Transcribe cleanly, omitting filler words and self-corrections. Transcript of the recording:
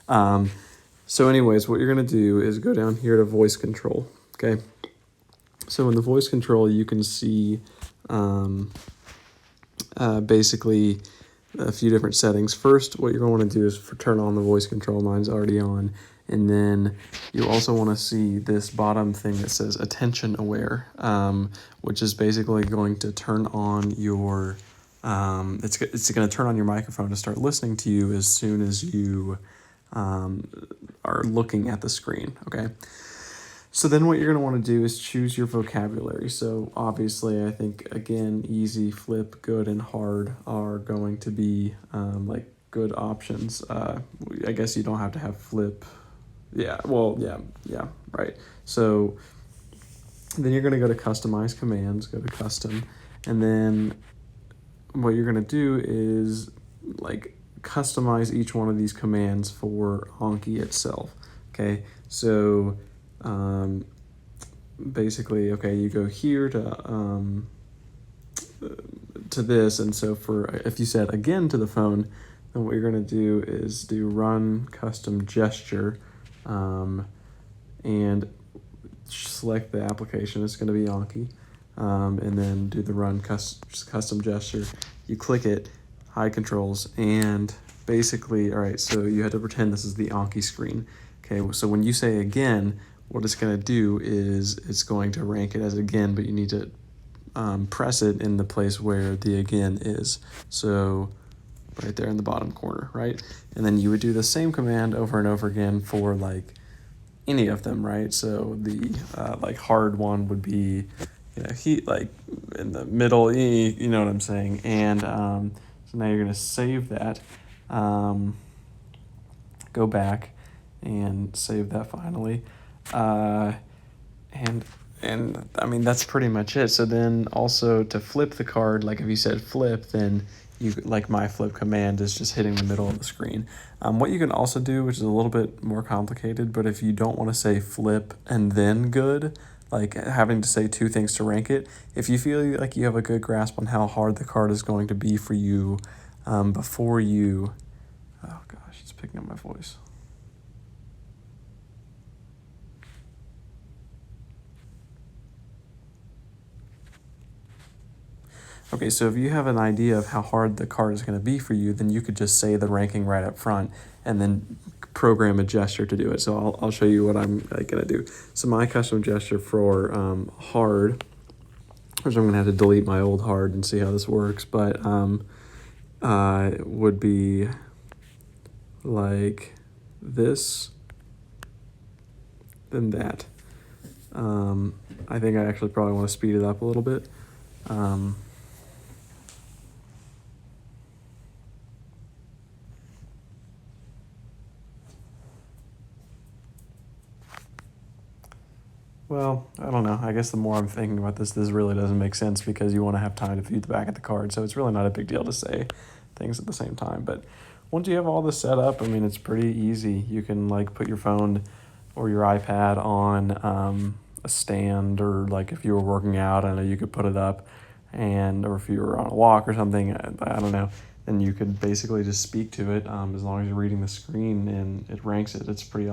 So anyways, what you're going to do is go down here to voice control. Okay. So in the voice control, you can see basically a few different settings. First, what you're going to want to do is turn on the voice control. Mine's already on. And then you also want to see this bottom thing that says attention aware, which is basically going to turn on your, it's going to turn on your microphone to start listening to you as soon as you are looking at the screen, okay? So then what you're going to want to do is choose your vocabulary. So obviously, I think, again, easy, flip, good, and hard are going to be like good options. I guess you don't have to have flip. Yeah, well, yeah, right. So then you're going to go to customize commands, go to custom, and then what you're going to do is like customize each one of these commands for Anki itself. Okay, so basically, okay, you go here to this, and so for if you said again to the phone, then what you're going to do is do run custom gesture, and select the application. It's going to be Anki, and then do the run custom gesture. You click it, hide controls, and basically, all right, so you had to pretend this is the Anki screen. Okay, so when you say again, what it's going to do is it's going to rank it as again, but you need to press it in the place where the again is. So right there in the bottom corner, right? And then you would do the same command over and over again for like any of them, right? So the like hard one would be, heat, like in the middle, you know what I'm saying? And so now you're gonna save that, go back and save that finally, and I mean that's pretty much it. So then also to flip the card, like if you said flip, then you like my flip command is just hitting the middle of the screen. What you can also do, which is a little bit more complicated, but if you don't want to say flip and then good, like having to say two things to rank it, if you feel like you have a good grasp on how hard the card is going to be for you, before you, oh gosh, it's picking up my voice. Okay, so if you have an idea of how hard the card is going to be for you, then you could just say the ranking right up front and then program a gesture to do it. So I'll show you what I'm going to do. So my custom gesture for hard, which I'm going to have to delete my old hard and see how this works, but would be like this, then that. I think I actually probably want to speed it up a little bit. Well, I don't know. I guess the more I'm thinking about this really doesn't make sense because you want to have time to view the back of the card. So it's really not a big deal to say things at the same time. But once you have all this set up, I mean, it's pretty easy. You can like put your phone or your iPad on a stand, or like if you were working out, I know you could put it up, and or if you were on a walk or something, I don't know, then you could basically just speak to it as long as you're reading the screen and it ranks it. It's pretty awesome.